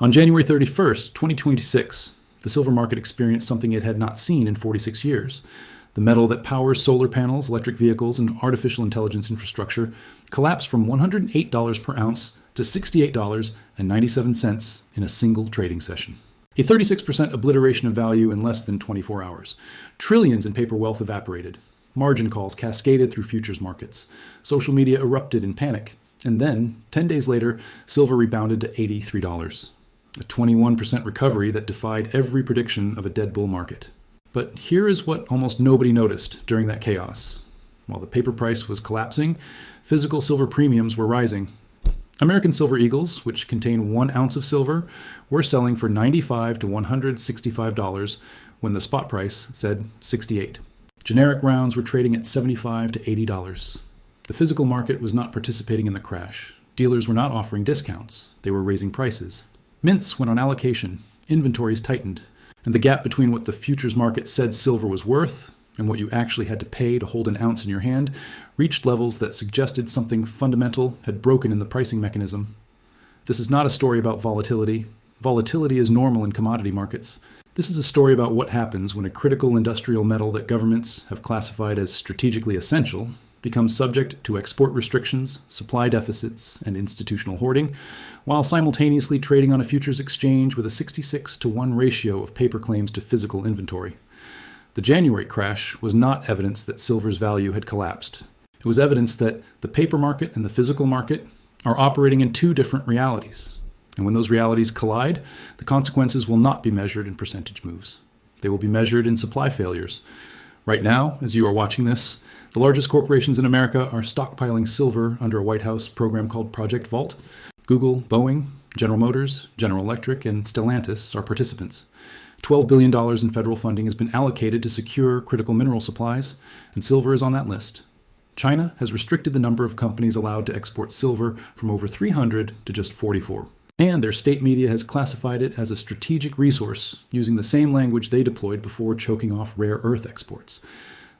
On January 31st, 2026, the silver market experienced something it had not seen in 46 years. The metal that powers solar panels, electric vehicles, and artificial intelligence infrastructure collapsed from $108 per ounce to $68.97 in a single trading session. A 36% obliteration of value in less than 24 hours. Trillions in paper wealth evaporated. Margin calls cascaded through futures markets. Social media erupted in panic. And then, 10 days later, silver rebounded to $83. A 21% recovery that defied every prediction of a dead bull market. But here is what almost nobody noticed during that chaos. While the paper price was collapsing, physical silver premiums were rising. American silver eagles, which contain 1 ounce of silver, were selling for $95 to $165 when the spot price said $68. Generic rounds were trading at $75 to $80. The physical market was not participating in the crash. Dealers were not offering discounts. They were raising prices. Mints went on allocation. Inventories tightened. And the gap between what the futures market said silver was worth and what you actually had to pay to hold an ounce in your hand reached levels that suggested something fundamental had broken in the pricing mechanism. This is not a story about volatility. Volatility is normal in commodity markets. This is a story about what happens when a critical industrial metal that governments have classified as strategically essential becomes subject to export restrictions, supply deficits, and institutional hoarding, while simultaneously trading on a futures exchange with a 66-to-1 ratio of paper claims to physical inventory. The January crash was not evidence that silver's value had collapsed. It was evidence that the paper market and the physical market are operating in 2 different realities. And when those realities collide, the consequences will not be measured in percentage moves. They will be measured in supply failures. Right now, as you are watching this, the largest corporations in America are stockpiling silver under a White House program called Project Vault. Google, Boeing, General Motors, General Electric, and Stellantis are participants. $12 billion in federal funding has been allocated to secure critical mineral supplies, and silver is on that list. China has restricted the number of companies allowed to export silver from over 300 to just 44. And their state media has classified it as a strategic resource, using the same language they deployed before choking off rare earth exports.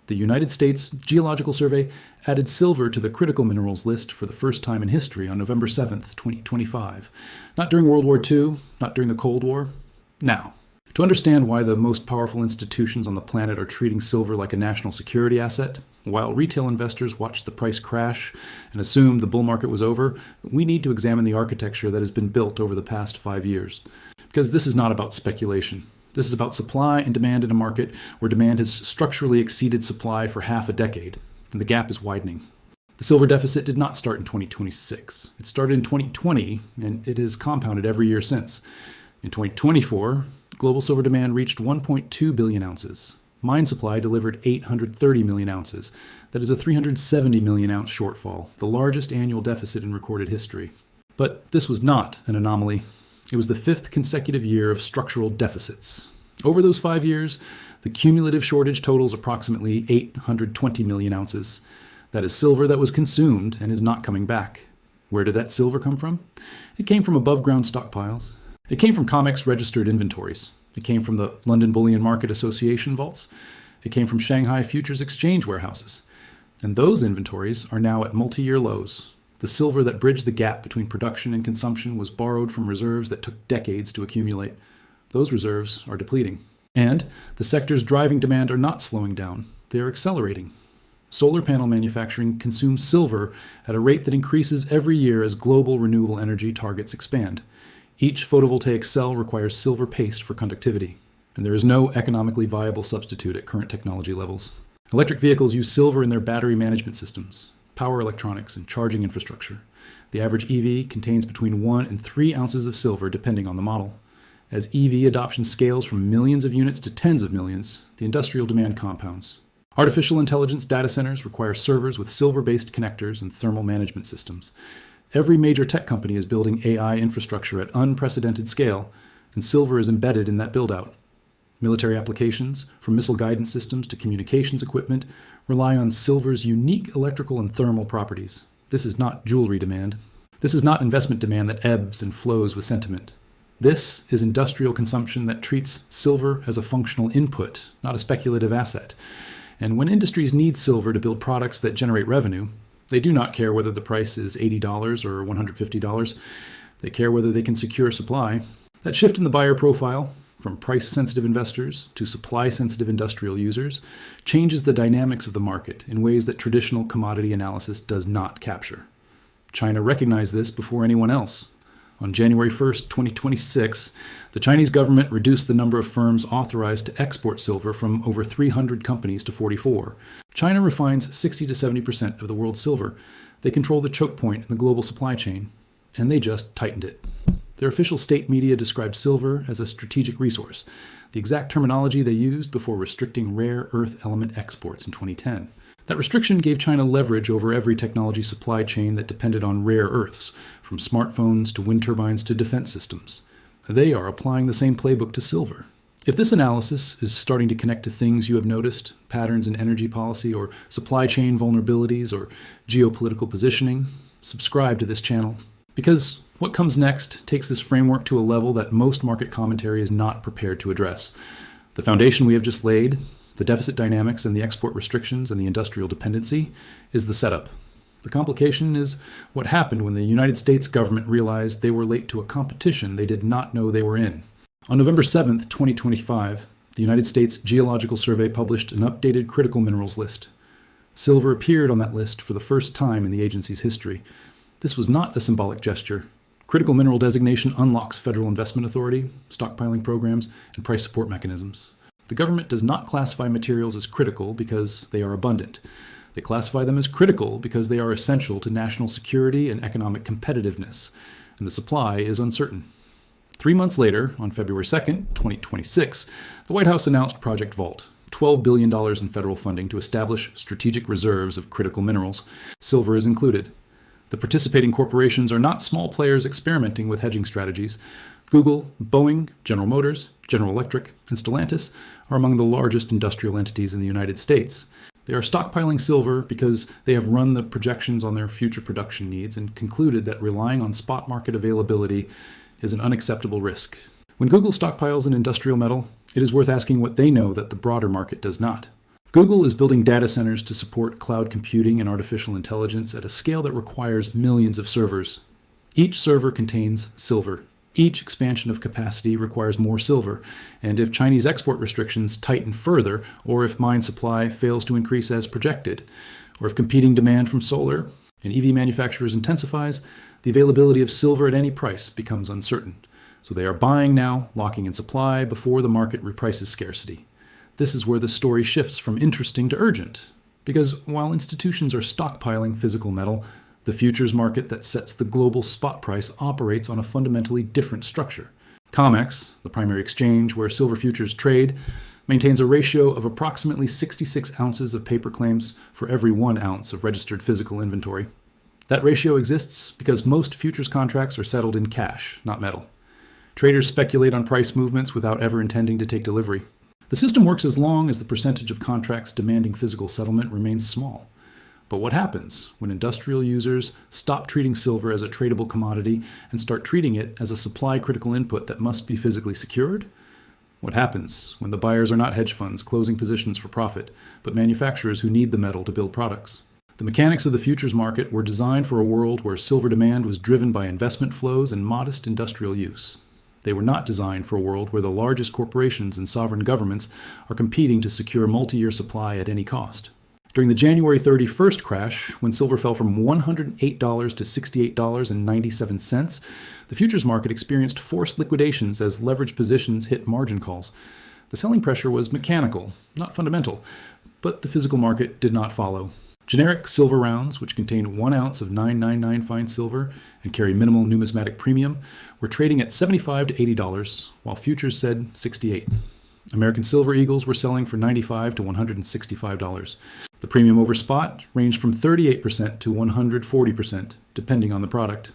The US Geological Survey added silver to the critical minerals list for the first time in history on November 7th, 2025. Not during World War II, not during the Cold War. Now, to understand why the most powerful institutions on the planet are treating silver like a national security asset, while retail investors watched the price crash and assumed the bull market was over, we need to examine the architecture that has been built over the past 5 years. Because this is not about speculation. This is about supply and demand in a market where demand has structurally exceeded supply for half a decade, and the gap is widening. The silver deficit did not start in 2026. It started in 2020, and it has compounded every year since. In 2024, global silver demand reached 1.2 billion ounces. Mine supply delivered 830 million ounces. That is a 370 million ounce shortfall, the largest annual deficit in recorded history. But this was not an anomaly. It was the 5th consecutive year of structural deficits. Over those 5 years, the cumulative shortage totals approximately 820 million ounces. That is silver that was consumed and is not coming back. Where did that silver come from? It came from above-ground stockpiles. It came from COMEX registered inventories. It came from the London Bullion Market Association vaults. It came from Shanghai Futures Exchange warehouses. And those inventories are now at multi-year lows. The silver that bridged the gap between production and consumption was borrowed from reserves that took decades to accumulate. Those reserves are depleting. And the sectors driving demand are not slowing down. They are accelerating. Solar panel manufacturing consumes silver at a rate that increases every year as global renewable energy targets expand. Each photovoltaic cell requires silver paste for conductivity, and there is no economically viable substitute at current technology levels. Electric vehicles use silver in their battery management systems, power electronics, and charging infrastructure. The average EV contains between 1 and 3 ounces of silver depending on the model. As EV adoption scales from millions of units to tens of millions, the industrial demand compounds. Artificial intelligence data centers require servers with silver-based connectors and thermal management systems. Every major tech company is building AI infrastructure at unprecedented scale, and silver is embedded in that build-out. Military applications, from missile guidance systems to communications equipment, rely on silver's unique electrical and thermal properties. This is not jewelry demand. This is not investment demand that ebbs and flows with sentiment. This is industrial consumption that treats silver as a functional input, not a speculative asset. And when industries need silver to build products that generate revenue, they do not care whether the price is $80 or $150. They care whether they can secure supply. That shift in the buyer profile, from price-sensitive investors to supply-sensitive industrial users, changes the dynamics of the market in ways that traditional commodity analysis does not capture. China recognized this before anyone else. On January 1st, 2026, the Chinese government reduced the number of firms authorized to export silver from over 300 companies to 44. China refines 60 to 70% of the world's silver. They control the choke point in the global supply chain, and they just tightened it. Their official state media described silver as a strategic resource, the exact terminology they used before restricting rare earth element exports in 2010. That restriction gave China leverage over every technology supply chain that depended on rare earths, from smartphones to wind turbines to defense systems. They are applying the same playbook to silver. If this analysis is starting to connect to things you have noticed, patterns in energy policy or supply chain vulnerabilities or geopolitical positioning, subscribe to this channel. Because what comes next takes this framework to a level that most market commentary is not prepared to address. The foundation we have just laid, the deficit dynamics and the export restrictions and the industrial dependency, is the setup. The complication is what happened when the United States government realized they were late to a competition they did not know they were in. On November 7th, 2025, the United States Geological Survey published an updated critical minerals list. Silver appeared on that list for the first time in the agency's history. This was not a symbolic gesture. Critical mineral designation unlocks federal investment authority, stockpiling programs, and price support mechanisms. The government does not classify materials as critical because they are abundant. They classify them as critical because they are essential to national security and economic competitiveness, and the supply is uncertain. 3 months later, on February 2nd, 2026, the White House announced Project Vault, $12 billion in federal funding to establish strategic reserves of critical minerals. Silver is included. The participating corporations are not small players experimenting with hedging strategies. Google, Boeing, General Motors, General Electric, and Stellantis are among the largest industrial entities in the United States. They are stockpiling silver because they have run the projections on their future production needs and concluded that relying on spot market availability is an unacceptable risk. When Google stockpiles an industrial metal, it is worth asking what they know that the broader market does not. Google is building data centers to support cloud computing and artificial intelligence at a scale that requires millions of servers. Each server contains silver. Each expansion of capacity requires more silver, and if Chinese export restrictions tighten further, or if mine supply fails to increase as projected, or if competing demand from solar and EV manufacturers intensifies, the availability of silver at any price becomes uncertain. So they are buying now, locking in supply before the market reprices scarcity. This is where the story shifts from interesting to urgent. Because while institutions are stockpiling physical metal, the futures market that sets the global spot price operates on a fundamentally different structure. COMEX, the primary exchange where silver futures trade, maintains a ratio of approximately 66 ounces of paper claims for every 1 ounce of registered physical inventory. That ratio exists because most futures contracts are settled in cash, not metal. Traders speculate on price movements without ever intending to take delivery. The system works as long as the percentage of contracts demanding physical settlement remains small. But what happens when industrial users stop treating silver as a tradable commodity and start treating it as a supply-critical input that must be physically secured? What happens when the buyers are not hedge funds closing positions for profit, but manufacturers who need the metal to build products? The mechanics of the futures market were designed for a world where silver demand was driven by investment flows and modest industrial use. They were not designed for a world where the largest corporations and sovereign governments are competing to secure multi-year supply at any cost. During the January 31st crash, when silver fell from $108 to $68.97, the futures market experienced forced liquidations as leveraged positions hit margin calls. The selling pressure was mechanical, not fundamental, but the physical market did not follow. Generic silver rounds, which contain 1 ounce of 999 fine silver and carry minimal numismatic premium, were trading at $75 to $80, while futures said $68. American Silver Eagles were selling for $95 to $165. The premium over spot ranged from 38% to 140%, depending on the product.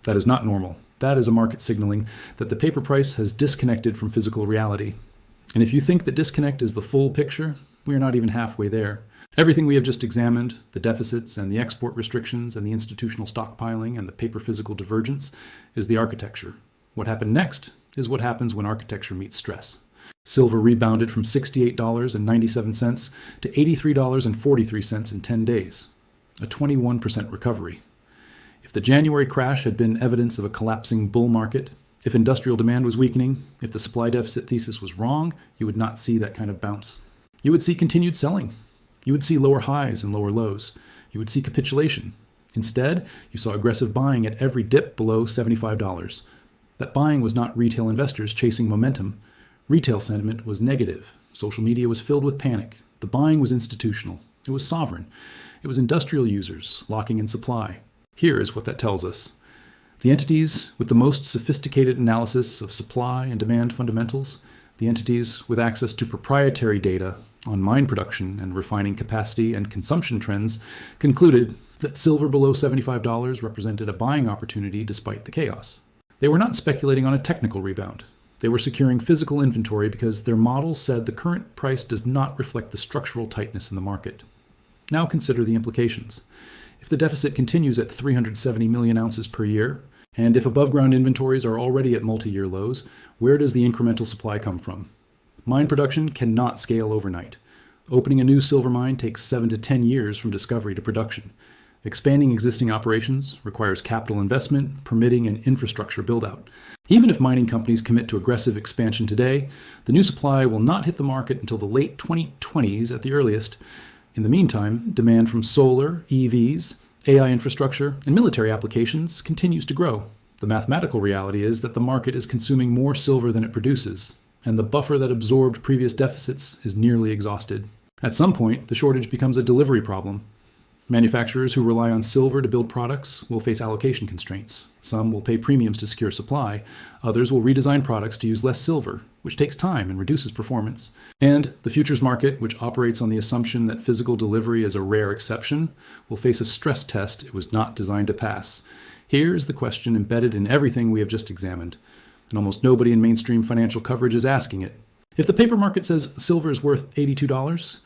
That is not normal. That is a market signaling that the paper price has disconnected from physical reality. And if you think that disconnect is the full picture, we are not even halfway there. Everything we have just examined, the deficits and the export restrictions and the institutional stockpiling and the paper-physical divergence, is the architecture. What happened next is what happens when architecture meets stress. Silver rebounded from $68.97 to $83.43 in 10 days, a 21% recovery. If the January crash had been evidence of a collapsing bull market, If industrial demand was weakening, if the supply deficit thesis was wrong, you would not see that kind of bounce. You would see continued selling. You would see lower highs and lower lows. You would see capitulation. Instead, you saw aggressive buying at every dip below $75. That buying was not retail investors chasing momentum. Retail sentiment was negative. Social media was filled with panic. The buying was institutional. It was sovereign. It was industrial users locking in supply. Here is what that tells us. The entities with the most sophisticated analysis of supply and demand fundamentals, the entities with access to proprietary data on mine production and refining capacity and consumption trends, concluded that silver below $75 represented a buying opportunity despite the chaos. They were not speculating on a technical rebound. They were securing physical inventory because their models said the current price does not reflect the structural tightness in the market. Now consider the implications. If the deficit continues at 370 million ounces per year, and if above-ground inventories are already at multi-year lows, where does the incremental supply come from? Mine production cannot scale overnight. Opening a new silver mine takes 7 to 10 years from discovery to production. Expanding existing operations requires capital investment, permitting, and infrastructure build-out. Even if mining companies commit to aggressive expansion today, the new supply will not hit the market until the late 2020s at the earliest. In the meantime, demand from solar, EVs, AI infrastructure, and military applications continues to grow. The mathematical reality is that the market is consuming more silver than it produces, and the buffer that absorbed previous deficits is nearly exhausted. At some point, the shortage becomes a delivery problem. Manufacturers who rely on silver to build products will face allocation constraints. Some will pay premiums to secure supply. Others will redesign products to use less silver, which takes time and reduces performance. And the futures market, which operates on the assumption that physical delivery is a rare exception, will face a stress test it was not designed to pass. Here is the question embedded in everything we have just examined, and almost nobody in mainstream financial coverage is asking it. If the paper market says silver is worth $82,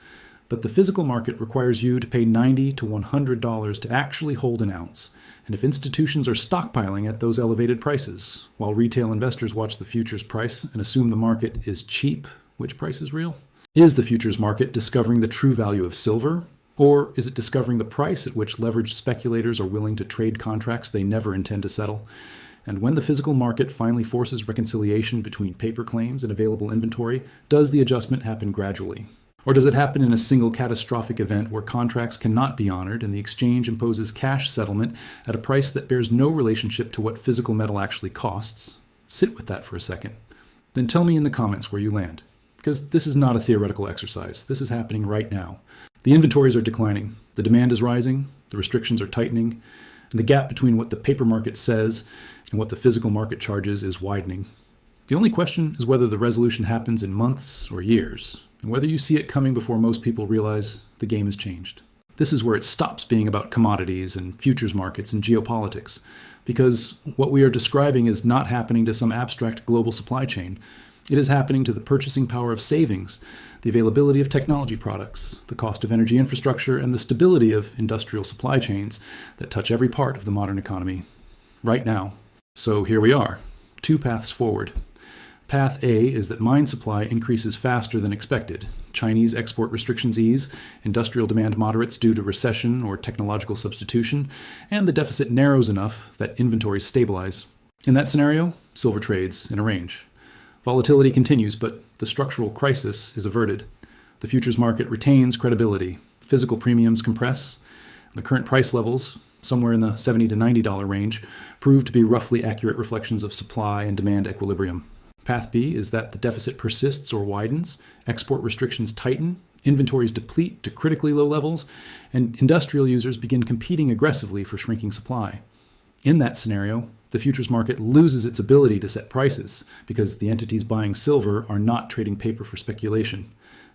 but the physical market requires you to pay $90 to $100 to actually hold an ounce, and if institutions are stockpiling at those elevated prices, while retail investors watch the futures price and assume the market is cheap, which price is real? Is the futures market discovering the true value of silver, or is it discovering the price at which leveraged speculators are willing to trade contracts they never intend to settle? And when the physical market finally forces reconciliation between paper claims and available inventory, does the adjustment happen gradually? Or does it happen in a single catastrophic event where contracts cannot be honored and the exchange imposes cash settlement at a price that bears no relationship to what physical metal actually costs? Sit with that for a second. Then tell me in the comments where you land. Because this is not a theoretical exercise. This is happening right now. The inventories are declining. The demand is rising. The restrictions are tightening. And the gap between what the paper market says and what the physical market charges is widening. The only question is whether the resolution happens in months or years, and whether you see it coming before most people realize the game has changed. This is where it stops being about commodities and futures markets and geopolitics, because what we are describing is not happening to some abstract global supply chain. It is happening to the purchasing power of savings, the availability of technology products, the cost of energy infrastructure, and the stability of industrial supply chains that touch every part of the modern economy. Right now. So here we are. 2 paths forward. Path A is that mine supply increases faster than expected. Chinese export restrictions ease, industrial demand moderates due to recession or technological substitution, and the deficit narrows enough that inventories stabilize. In that scenario, silver trades in a range. Volatility continues, but the structural crisis is averted. The futures market retains credibility. Physical premiums compress. The current price levels, somewhere in the $70 to $90 range, prove to be roughly accurate reflections of supply and demand equilibrium. Path B is that the deficit persists or widens, export restrictions tighten, inventories deplete to critically low levels, and industrial users begin competing aggressively for shrinking supply. In that scenario, the futures market loses its ability to set prices because the entities buying silver are not trading paper for speculation.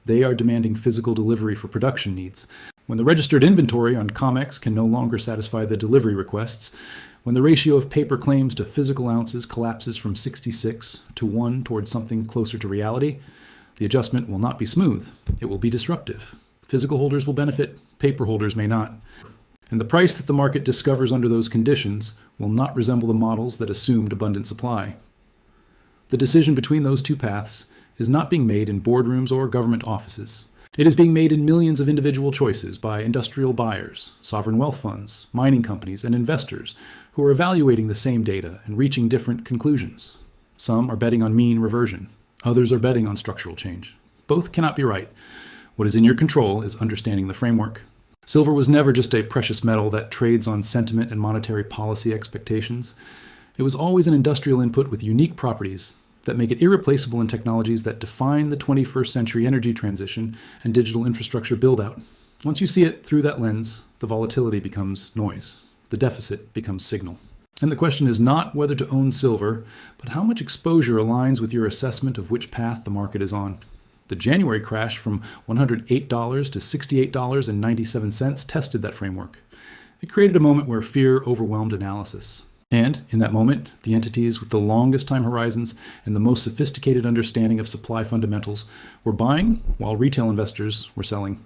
They are demanding physical delivery for production needs. When the registered inventory on COMEX can no longer satisfy the delivery requests, when the ratio of paper claims to physical ounces collapses from 66 to 1 towards something closer to reality, the adjustment will not be smooth. It will be disruptive. Physical holders will benefit, paper holders may not. And the price that the market discovers under those conditions will not resemble the models that assumed abundant supply. The decision between those 2 paths is not being made in boardrooms or government offices. It is being made in millions of individual choices by industrial buyers, sovereign wealth funds, mining companies, and investors who are evaluating the same data and reaching different conclusions. Some are betting on mean reversion. Others are betting on structural change. Both cannot be right. What is in your control is understanding the framework. Silver was never just a precious metal that trades on sentiment and monetary policy expectations. It was always an industrial input with unique properties that make it irreplaceable in technologies that define the 21st century energy transition and digital infrastructure build-out. Once you see it through that lens, the volatility becomes noise. The deficit becomes signal. And the question is not whether to own silver, but how much exposure aligns with your assessment of which path the market is on. The January crash from $108 to $68.97 tested that framework. It created a moment where fear overwhelmed analysis. And in that moment, the entities with the longest time horizons and the most sophisticated understanding of supply fundamentals were buying, while retail investors were selling.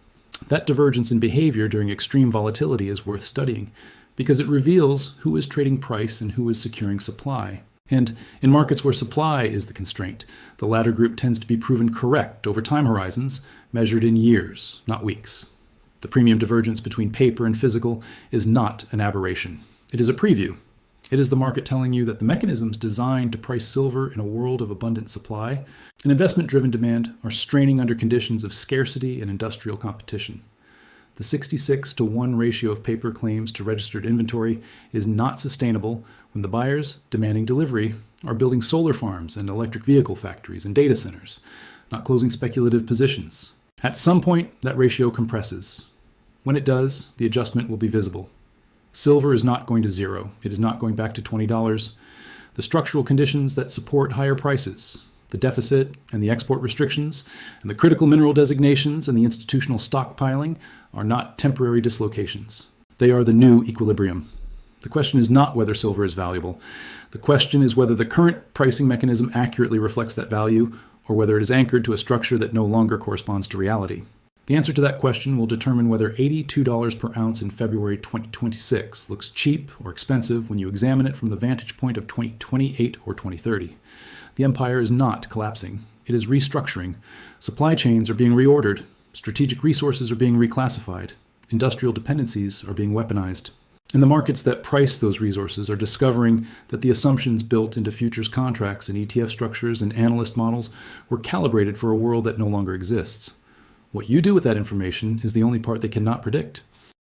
That divergence in behavior during extreme volatility is worth studying, because it reveals who is trading price and who is securing supply. And in markets where supply is the constraint, the latter group tends to be proven correct over time horizons, measured in years, not weeks. The premium divergence between paper and physical is not an aberration. It is a preview. It is the market telling you that the mechanisms designed to price silver in a world of abundant supply and investment-driven demand are straining under conditions of scarcity and industrial competition. The 66-to-1 ratio of paper claims to registered inventory is not sustainable when the buyers demanding delivery are building solar farms and electric vehicle factories and data centers, not closing speculative positions. At some point, that ratio compresses. When it does, the adjustment will be visible. Silver is not going to zero. It is not going back to $20. The structural conditions that support higher prices, the deficit and the export restrictions, and the critical mineral designations and the institutional stockpiling are not temporary dislocations. They are the new equilibrium. The question is not whether silver is valuable. The question is whether the current pricing mechanism accurately reflects that value or whether it is anchored to a structure that no longer corresponds to reality. The answer to that question will determine whether $82 per ounce in February 2026 looks cheap or expensive when you examine it from the vantage point of 2028 or 2030. The empire is not collapsing. It is restructuring. Supply chains are being reordered. Strategic resources are being reclassified. Industrial dependencies are being weaponized. And the markets that price those resources are discovering that the assumptions built into futures contracts and ETF structures and analyst models were calibrated for a world that no longer exists. What you do with that information is the only part they cannot predict.